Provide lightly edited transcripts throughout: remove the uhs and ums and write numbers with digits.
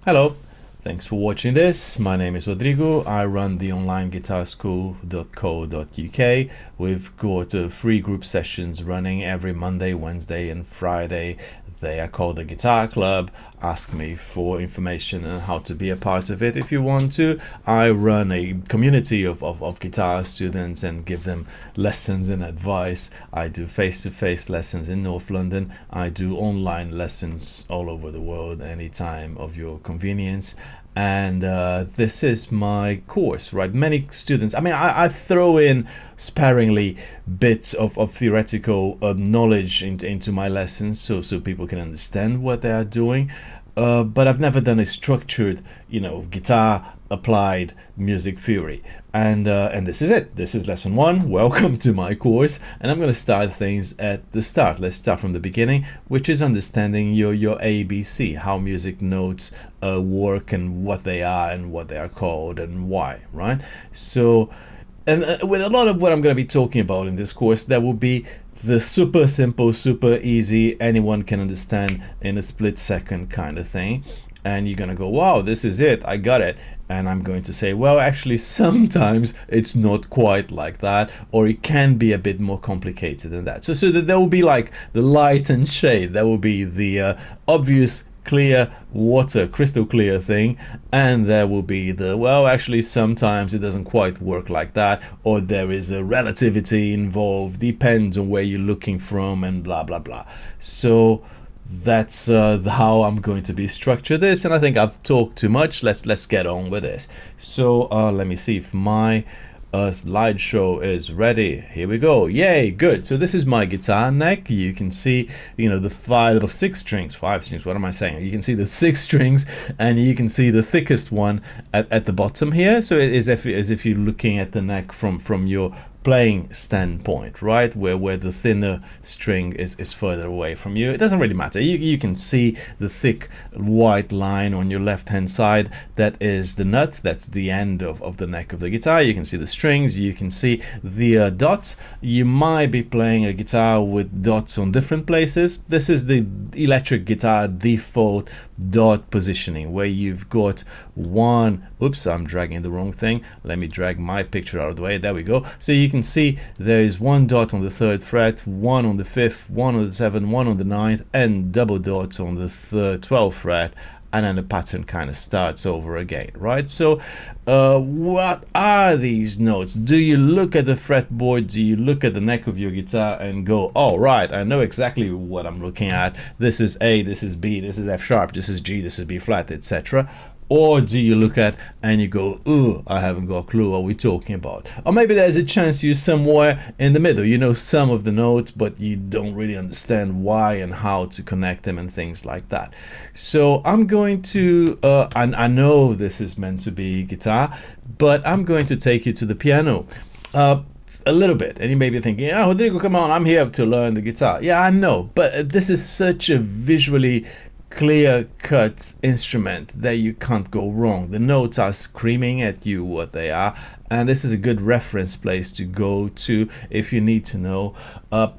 Hello, thanks for watching this. My name is Rodrigo. I run the online guitarschool.co.uk. We've got free group sessions running every Monday, Wednesday, and Friday. They are called the Guitar Club. Ask me for information on how to be a part of it if you want to. I run a community of guitar students and give them lessons and advice. I do face-to-face lessons in North London. I do online lessons all over the world, anytime of your convenience. And this is my course, right? Many students, I throw in sparingly bits of theoretical knowledge into my lessons so people can understand what they are doing. But I've never done a structured, guitar applied music theory. And this is it. This is lesson one. Welcome to my course. And I'm going to start things at the start. Let's start from the beginning, which is understanding your ABC, how music notes work and what they are called and why, right? So, and with a lot of what I'm going to be talking about in this course, there will be the super simple, super easy, anyone can understand in a split second kind of thing. And you're going to go, wow, this is it, I got it. And I'm going to say, well, actually, sometimes it's not quite like that, or it can be a bit more complicated than that. So that there will be like the light and shade. There will be the obvious, clear water, crystal clear thing, and there will be the, well, actually, sometimes it doesn't quite work like that, or there is a relativity involved, depends on where you're looking from, and blah, blah, blah. So that's how I'm going to be structure this, and I think I've talked too much. Let's get on with this. So let me see if my slideshow is ready. Here we go. Yay, good. So this is my guitar neck. You can see, the five strings. What am I saying? You can see the 6 strings, and you can see the thickest one at the bottom here. So it is as if you're looking at the neck from your playing standpoint, right, where the thinner string is further away from you. It doesn't really matter. You can see the thick white line on your left hand side. That is the nut. That's the end of the neck of the guitar. You can see the strings. You can see the dots. You might be playing a guitar with dots on different places. This is the electric guitar default dot positioning, where you've got one, oops, I'm dragging the wrong thing. Let me drag my picture out of the way. There we go. So you can see there is one dot on the 3rd fret, one on the 5th, one on the 7th, one on the 9th, and double dots on the 12th fret. And then the pattern kind of starts over again, right? So what are these notes? Do you look at the fretboard? Do you look at the neck of your guitar and go, oh, right, I know exactly what I'm looking at. This is A, this is B, this is F sharp, this is G, this is B flat, etc. Or do you look at and you go, ooh, I haven't got a clue what we're talking about? Or maybe there's a chance you're somewhere in the middle. You know some of the notes, but you don't really understand why and how to connect them and things like that. So I'm going to, and I know this is meant to be guitar, but I'm going to take you to the piano. A little bit, and you may be thinking, oh, Rodrigo, come on, I'm here to learn the guitar. Yeah, I know, but this is such a visually clear-cut instrument that you can't go wrong. The notes are screaming at you what they are, and this is a good reference place to go to if you need to know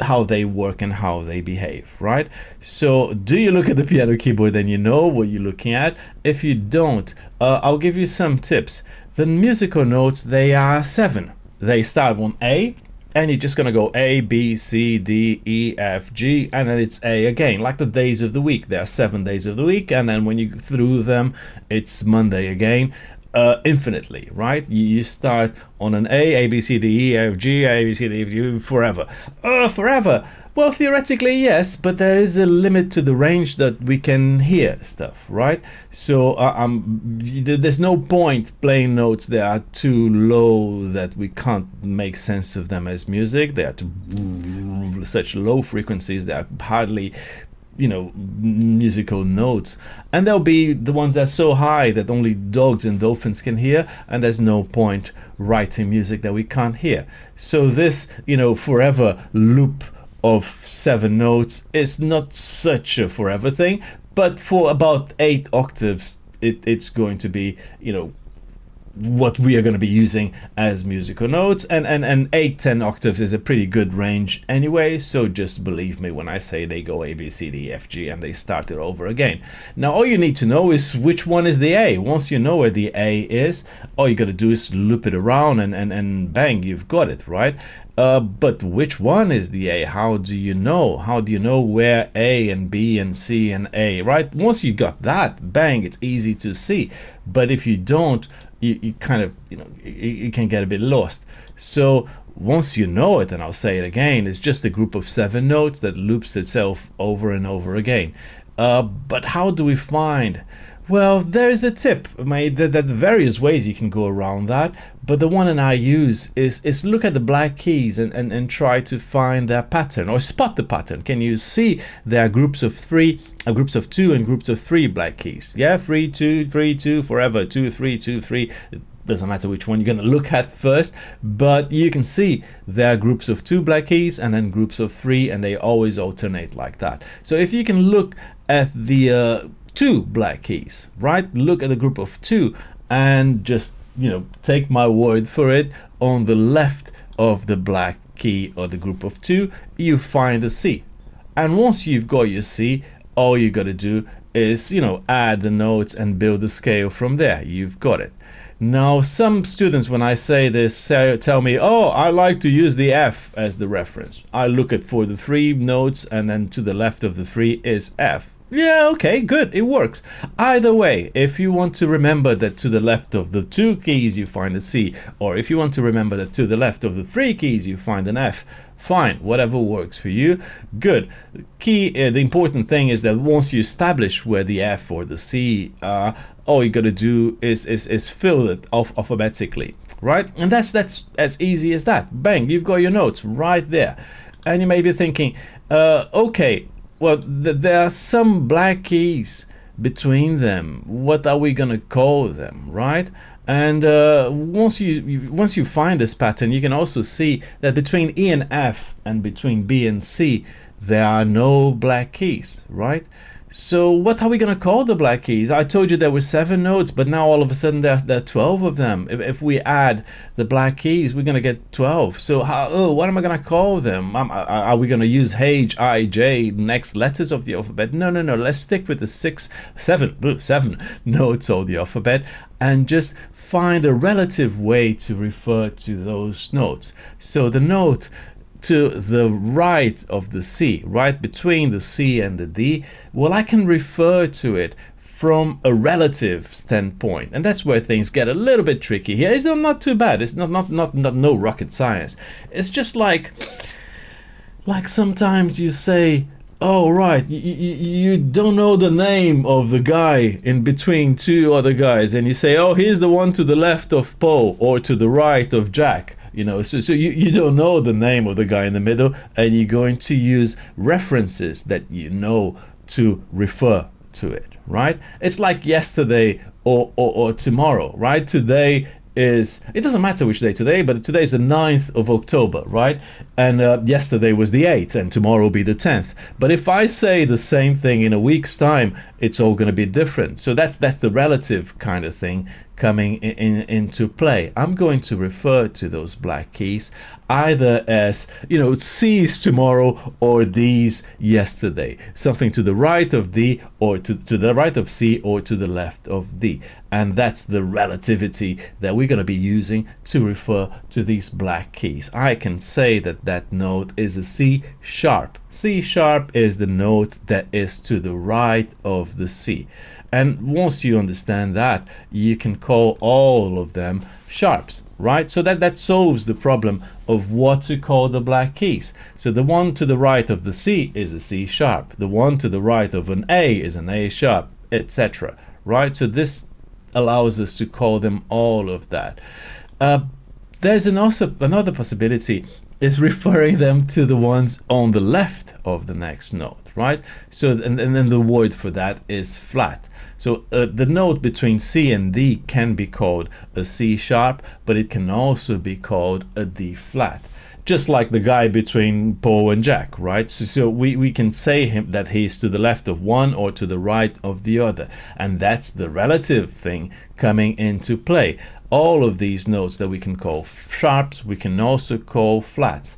how they work and how they behave, right? So do you look at the piano keyboard and you know what you're looking at? If you don't, I'll give you some tips. The musical notes, they are 7. They start on A, and you're just going to go A, B, C, D, E, F, G, and then it's A again, like the days of the week. There are 7 days of the week, and then when you go through them, it's Monday again, infinitely, right? You start on an A, B, C, D, E, F, G, A, B, C, D, E, F, G, forever. Forever. Well, theoretically, yes, but there is a limit to the range that we can hear stuff, right? So there's no point playing notes that are too low that we can't make sense of them as music. They are such low frequencies, they are hardly musical notes, and there'll be the ones that are so high that only dogs and dolphins can hear, and there's no point writing music that we can't hear. So this forever loop of 7 notes is not such a forever thing, but for about 8 octaves it's going to be what we are going to be using as musical notes, and 8-10 octaves is a pretty good range anyway, so just believe me when I say they go A, B, C, D, F, G, and they start it over again. Now all you need to know is which one is the A. Once you know where the A is, all you got to do is loop it around, and bang, you've got it, right? But which one is the A? How do you know? How do you know where A and B and C and A, right? Once you got that, bang, it's easy to see. But if you don't, you kind of, you can get a bit lost. So once you know it, and I'll say it again, it's just a group of 7 notes that loops itself over and over again. But how do we find? Well, there is a tip. There are various ways you can go around that, but the one that I use is look at the black keys and try to find their pattern, or spot the pattern. Can you see there are groups of 3, groups of 2, and groups of 3 black keys? Yeah, 3, 2, 3, 2, forever, 2, 3, 2, 3. It doesn't matter which one you're going to look at first, but you can see there are groups of 2 black keys and then groups of 3, and they always alternate like that. So if you can look at the 2 black keys, right? Look at the group of 2 and just, take my word for it, on the left of the black key or the group of 2, you find a C. And once you've got your C, all you got to do is, add the notes and build the scale from there. You've got it. Now, some students, when I say this, tell me, oh, I like to use the F as the reference. I look at for the 3 notes, and then to the left of the 3 is F. Yeah, okay, good, it works. Either way, if you want to remember that to the left of the 2 keys you find a C, or if you want to remember that to the left of the 3 keys you find an F, fine, whatever works for you, good. The important thing is that once you establish where the F or the C are, all you got to do is fill it off alphabetically, right? And that's as easy as that. Bang, you've got your notes right there. And you may be thinking, okay, well, there are some black keys between them. What are we gonna call them, right? And once you find this pattern, you can also see that between E and F and between B and C, there are no black keys, right? So what are we going to call the black keys? I told you there were 7 notes, but now all of a sudden there are 12 of them. If we add the black keys, we're going to get 12. So what am I going to call them? Are we going to use H, I, J, next letters of the alphabet? No. Let's stick with the 7 notes of the alphabet and just find a relative way to refer to those notes. So the note to the right of the C, right between the C and the D, well, I can refer to it from a relative standpoint, and that's where things get a little bit tricky here. It's not too bad. It's not no rocket science. It's just like sometimes you say, oh right, you don't know the name of the guy in between 2 other guys, and you say, oh, here's the one to the left of Paul or to the right of Jack. So you don't know the name of the guy in the middle, and you're going to use references that you know to refer to it, right? It's like yesterday or tomorrow, right? Today is, it doesn't matter which day today, but today is the 9th of October, right? And yesterday was the 8th, and tomorrow will be the 10th. But if I say the same thing in a week's time, it's all going to be different. So that's the relative kind of thing coming into play. I'm going to refer to those black keys either as, C's tomorrow or D's yesterday. Something to the right of D or to the right of C or to the left of D. And that's the relativity that we're going to be using to refer to these black keys. I can say that note is a C sharp. C sharp is the note that is to the right of the C. And once you understand that, you can call all of them sharps, right? So that solves the problem of what to call the black keys. So the one to the right of the C is a C sharp. The one to the right of an A is an A sharp, etc. Right? So this allows us to call them all of that. There's another possibility is referring them to the ones on the left of the next note, right? So and then the word for that is flat. So the note between C and D can be called a C sharp, but it can also be called a D flat. just like the guy between Paul and Jack, right? So we can say that he's to the left of one or to the right of the other, and that's the relative thing coming into play. All of these notes that we can call sharps, we can also call flats.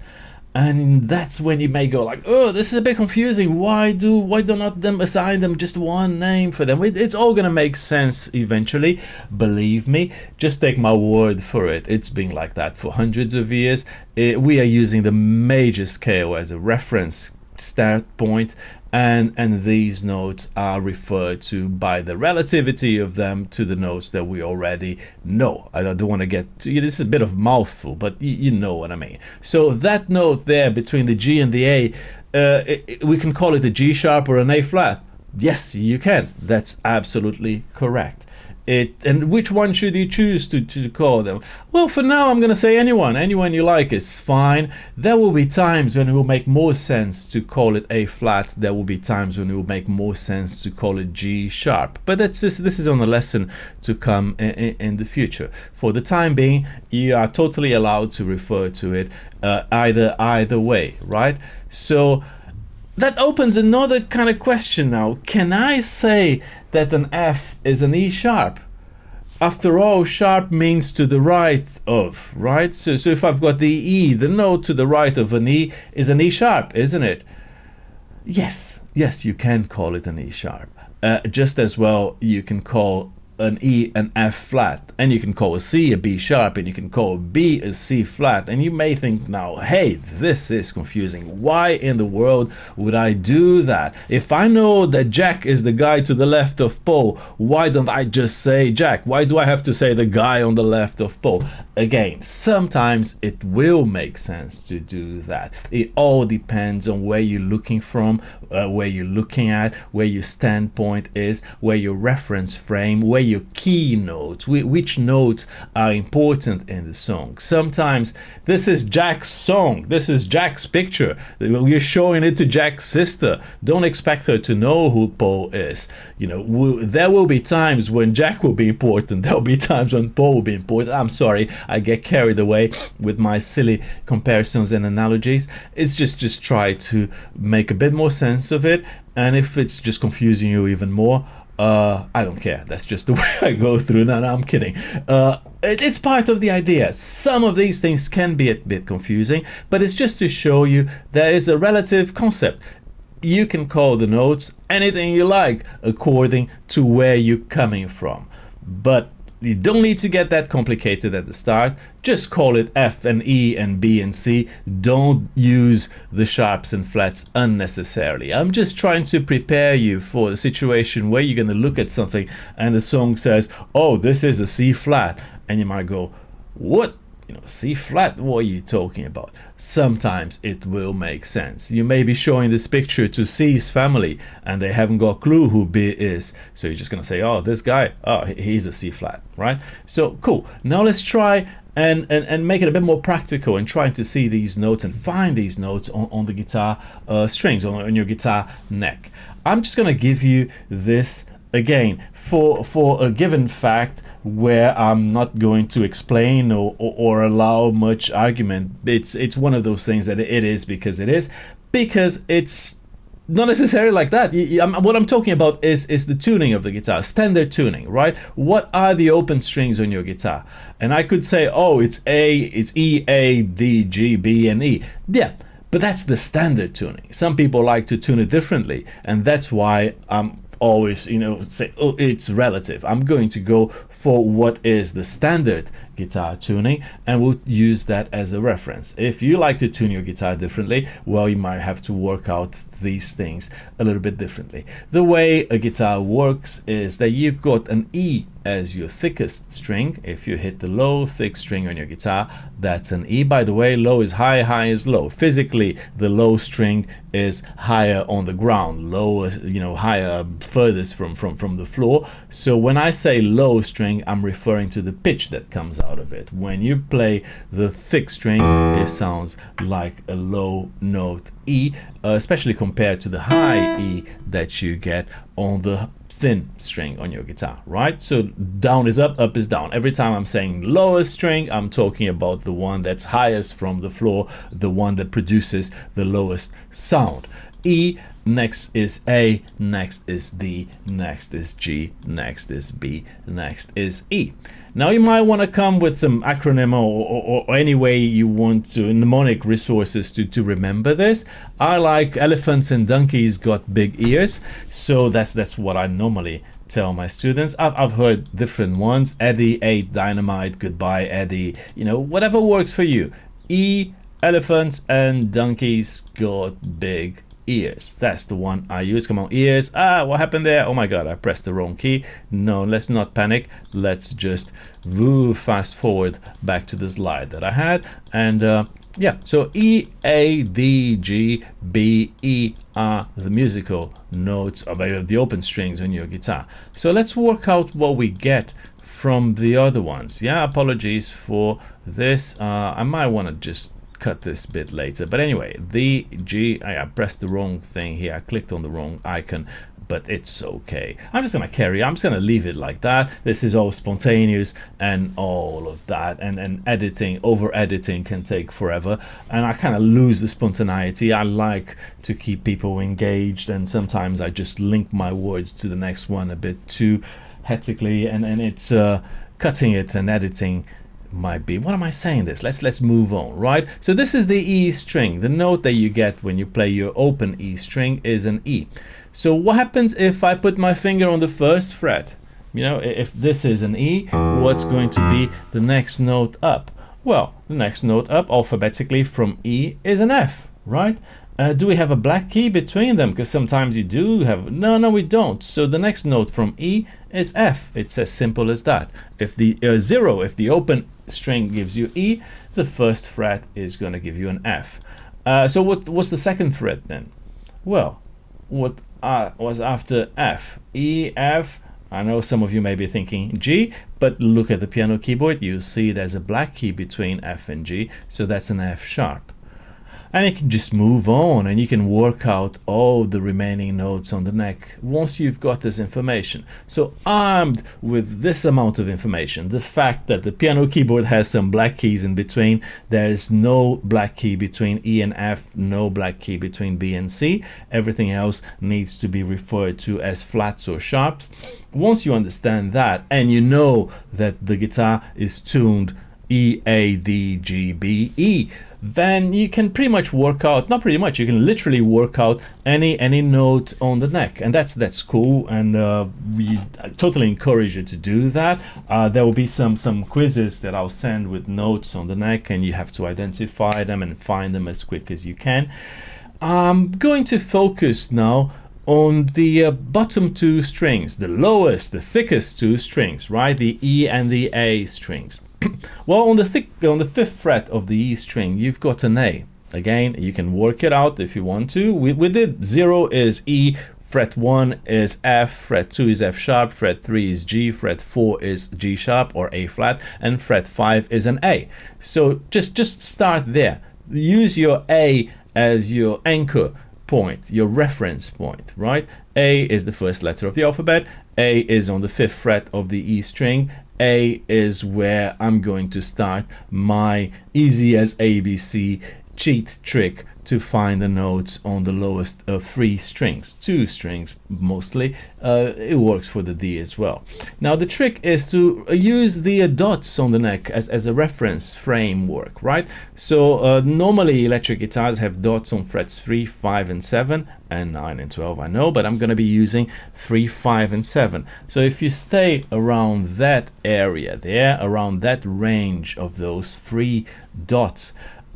And that's when you may go like, oh, this is a bit confusing. Why do not them assign them just one name for them? It's all gonna make sense eventually. Believe me, just take my word for it. It's been like that for hundreds of years. We are using the major scale as a reference start point, and these notes are referred to by the relativity of them to the notes that we already know. I don't want to get to, this is a bit of a mouthful, but you know what I mean. So that note there between the G and the A, we can call it a G sharp or an A flat. Yes, you can. That's absolutely correct. And which one should you choose to call them? Well, for now, I'm going to say anyone you like is fine. There will be times when it will make more sense to call it A flat. There will be times when it will make more sense to call it G sharp. But this is on a lesson to come in the future. For the time being, you are totally allowed to refer to it either way, right? So that opens another kind of question now. Can I say that an F is an E sharp? After all, sharp means to the right of, right? So if I've got the E, the note to the right of an E is an E sharp, isn't it? Yes, you can call it an E sharp. Just as well, you can call an E an F flat, and you can call a C a B sharp, and you can call a B a C flat. And you may think now, hey, this is confusing. Why in the world would I do that? If I know that Jack is the guy to the left of Paul, why don't I just say Jack? Why do I have to say the guy on the left of Paul? Again, sometimes it will make sense to do that. It all depends on where you're looking from, where you're looking at, where your standpoint is, where your reference frame, where your key notes, which notes are important in the song. Sometimes this is Jack's song, this is Jack's picture, you're showing it to Jack's sister. Don't expect her to know who Paul is. You know, there will be times when Jack will be important, there will be times when Paul will be important. I'm sorry, I get carried away with my silly comparisons and analogies. It's just try to make a bit more sense of it, and if it's just confusing you even more, I don't care. That's just the way I go through. No, I'm kidding. It's part of the idea. Some of these things can be a bit confusing, but it's just to show you there is a relative concept. You can call the notes anything you like according to where you're coming from, but you don't need to get that complicated at the start. Just call it F and E and B and C. Don't use the sharps and flats unnecessarily. I'm just trying to prepare you for the situation where you're going to look at something and the song says, oh, this is a C flat. And you might go, what? You know, C flat, what are you talking about? Sometimes it will make sense. You may be showing this picture to C's family and they haven't got a clue who B is. So you're just going to say, oh, this guy, oh, he's a C flat, right? So cool. Now let's try and make it a bit more practical and trying to see these notes and find these notes on the guitar strings, on your guitar neck. I'm just going to give you this again for a given fact where I'm not going to explain or allow much argument. It's one of those things that it is because it's not necessarily like that. What I'm talking about is the tuning of the guitar, standard tuning, right? What are the open strings on your guitar? And I could say, oh, it's E, A, D, G, B, and E. Yeah, but that's the standard tuning. Some people like to tune it differently, and that's why I'm always, say, oh, it's relative. I'm going to go for what is the standard guitar tuning, and we'll use that as a reference. If you like to tune your guitar differently, well, you might have to work out these things a little bit differently. The way a guitar works is that you've got an E as your thickest string. If you hit the low thick string on your guitar, that's an E. By the way, low is high, high is low. Physically, the low string is higher on the ground, low, higher furthest from the floor. So when I say low string, I'm referring to the pitch that comes out of it. When you play the thick string, it sounds like a low note E, especially compared to the high E that you get on the thin string on your guitar, right? So down is up is down. Every time I'm saying lowest string, I'm talking about the one that's highest from the floor, the one that produces the lowest sound. E, next is A, next is D, next is G, next is B, next is E. Now you might want to come with some acronym or any way you want to, mnemonic resources to remember this. I like elephants and donkeys got big ears, so that's what I normally tell my students. I've heard different ones. Eddie ate dynamite, goodbye Eddie, you know, whatever works for you. E, elephants and donkeys got big ears. That's the one I use. Come on, ears. What happened there? Oh my god, I pressed the wrong key. No, let's not panic. Let's just fast forward back to the slide that I had. And yeah, so E, A, D, G, B, E are the musical notes of the open strings on your guitar. So let's work out what we get from the other ones. Yeah, apologies for this. I might want to just cut this bit later, but anyway, the G, I pressed the wrong thing here. I clicked on the wrong icon, but it's okay. I'm just gonna I'm just gonna leave it like that. This is all spontaneous and all of that, and editing, over editing can take forever, and I kind of lose the spontaneity. I like to keep people engaged, and sometimes I just link my words to the next one a bit too hectically, and it's cutting it and editing might be, what am I saying this? Let's move on, right? So this is the E string. The note that you get when you play your open E string is an E. So what happens if I put my finger on the first fret? You know, if this is an E, what's going to be the next note up? Well, the next note up alphabetically from E is an F, right? Do we have a black key between them? Because sometimes you do have. No, we don't. So the next note from E is F. It's as simple as that. If the zero, if the open string gives you E, the first fret is going to give you an F. So what's the second fret then? Well, what was after F? E, F. I know some of you may be thinking G, but look at the piano keyboard. You see there's a black key between F and G, so that's an F sharp. And you can just move on, and you can work out all the remaining notes on the neck once you've got this information. So armed with this amount of information, the fact that the piano keyboard has some black keys in between, there's no black key between E and F, no black key between B and C, everything else needs to be referred to as flats or sharps. Once you understand that, and you know that the guitar is tuned E, A, D, G, B, E, then you can pretty much work out, not pretty much, you can literally work out any note on the neck, and that's cool, and we totally encourage you to do that. There will be some quizzes that I'll send with notes on the neck, and you have to identify them and find them as quick as you can. I'm going to focus now on the bottom two strings, the lowest, the thickest two strings, right? The E and the A strings. Well, on the fifth fret of the E string, you've got an A. Again, you can work it out if you want to. We did 0 is E, fret 1 is F, fret 2 is F sharp, fret 3 is G, fret 4 is G sharp or A flat, and fret 5 is an A. So just start there. Use your A as your anchor point, your reference point, right? A is the first letter of the alphabet. A is on the fifth fret of the E string. A is where I'm going to start my easy as ABC cheat trick to find the notes on the lowest of three strings, two strings mostly. It works for the D as well. Now the trick is to use the dots on the neck as a reference framework, right? So normally electric guitars have dots on frets 3, 5 and 7 and 9 and 12, I know, but I'm going to be using 3, 5 and 7. So if you stay around that area there, around that range of those 3 dots,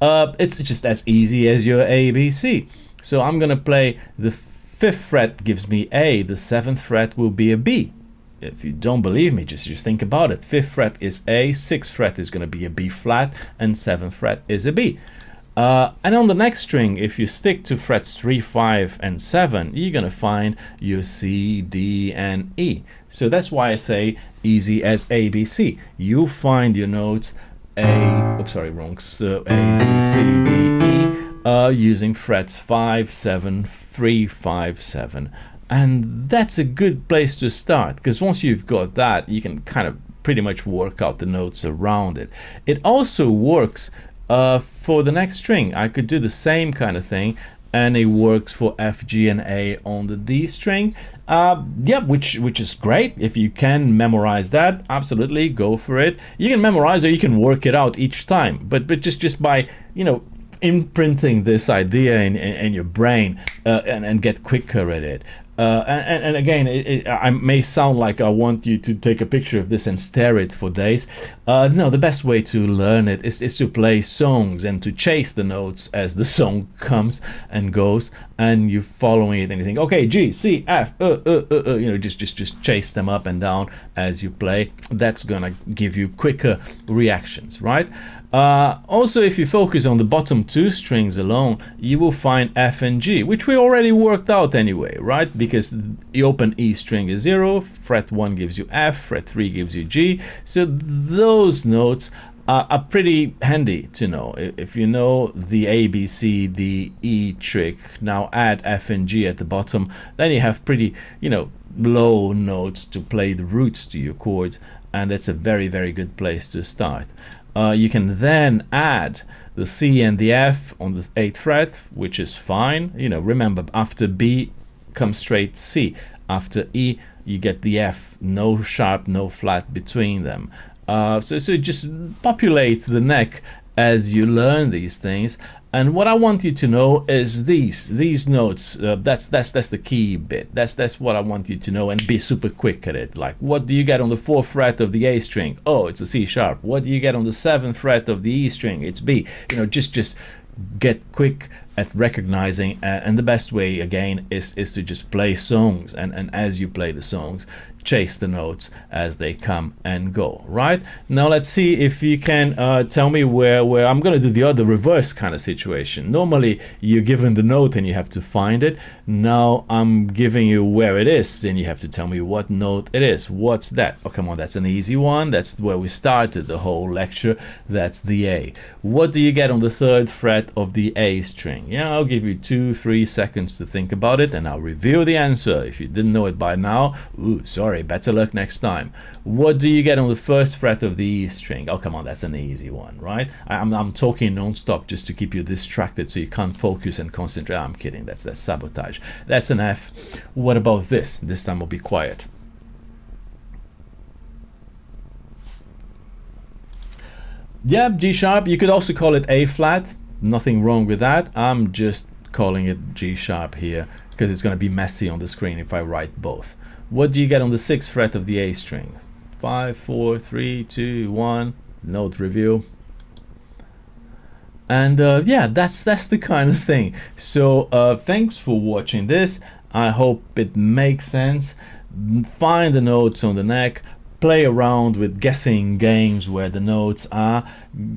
it's just as easy as your ABC. So I'm gonna play the 5th fret gives me A, the 7th fret will be a B. If you don't believe me, just think about it. 5th fret is A, 6th fret is gonna be a B flat, and 7th fret is a B. And on the next string, if you stick to frets 3, 5, and 7, you're gonna find your C, D, and E. So that's why I say easy as ABC. You'll find your notes A, oops, sorry, wrong. So A, B, C, D, E, using frets 5, 7, 3, 5, 7, And that's a good place to start, because once you've got that, you can kind of pretty much work out the notes around it. It also works for the next string. I could do the same kind of thing, and it works for F, G, and A on the D string. Yeah, which is great. If you can memorize that, absolutely go for it. You can memorize, or you can work it out each time. But just by, you know, imprinting this idea in your brain and get quicker at it. And again, I may sound like I want you to take a picture of this and stare it for days. No, the best way to learn it is to play songs and to chase the notes as the song comes and goes, and you're following it and you think, okay, G, C, F, you know, just chase them up and down as you play. That's gonna give you quicker reactions, right? Also, if you focus on the bottom two strings alone, you will find F and G, which we already worked out anyway, right? Because the open E string is 0, fret 1 gives you F, fret 3 gives you G. So those notes are pretty handy to know. If you know the A, B, C, D, E trick, now add F and G at the bottom, then you have pretty, you know, low notes to play the roots to your chords, and it's a very, very good place to start. You can then add the C and the F on the 8th fret, which is fine. You know, remember, after B comes straight C. After E, you get the F, no sharp, no flat between them. So just populate the neck as you learn these things. And what I want you to know is these notes. That's the key bit. That's what I want you to know, and be super quick at it. Like, what do you get on the 4th fret of the A string? Oh, it's a C sharp. What do you get on the 7th fret of the E string? It's B. You know, just get quick at recognizing, and the best way again is to just play songs, and as you play the songs, chase the notes as they come and go. Right now, let's see if you can tell me where I'm going to do the other reverse kind of situation. Normally you're given the note and you have to find it. Now I'm giving you where it is, and you have to tell me what note it is. What's that? Oh, come on, that's an easy one. That's where we started the whole lecture. That's the A. What do you get on the 3rd fret of the A string? Yeah, I'll give you 2-3 seconds to think about it, and I'll reveal the answer. If you didn't know it by now, ooh, sorry, better luck next time. What do you get on the 1st fret of the E string? Oh, come on, that's an easy one, right? I'm talking non-stop just to keep you distracted so you can't focus and concentrate. I'm kidding, that's sabotage. That's an F. What about this? This time I'll be quiet. Yeah, G sharp. You could also call it A flat. Nothing wrong with that. I'm just calling it G sharp here because it's going to be messy on the screen if I write both. What do you get on the 6th fret of the A string? 5, 4, 3, 2, 1. Note review. And yeah, that's the kind of thing. So thanks for watching this. I hope it makes sense. Find the notes on the neck. Play around with guessing games where the notes are.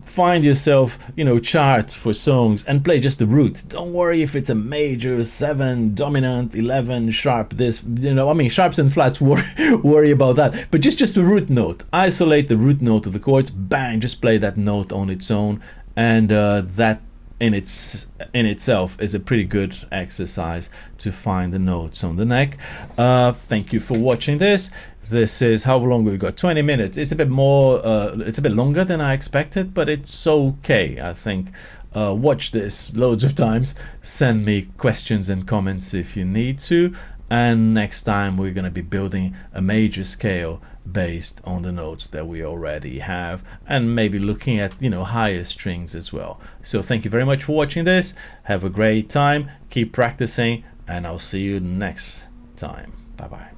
Find yourself, you know, charts for songs and play just the root. Don't worry if it's a major, 7, dominant, 11, sharp, this, you know, I mean, sharps and flats, worry about that. But just the root note. Isolate the root note of the chords, bang, just play that note on its own. And that in itself is a pretty good exercise to find the notes on the neck. Thank you for watching this. This is how long we've got, 20 minutes. It's a bit more, it's a bit longer than I expected, but it's okay, I think. Watch this loads of times. Send me questions and comments if you need to. And next time we're going to be building a major scale based on the notes that we already have, and maybe looking at, you know, higher strings as well. So thank you very much for watching this. Have a great time. Keep practicing, and I'll see you next time. Bye bye.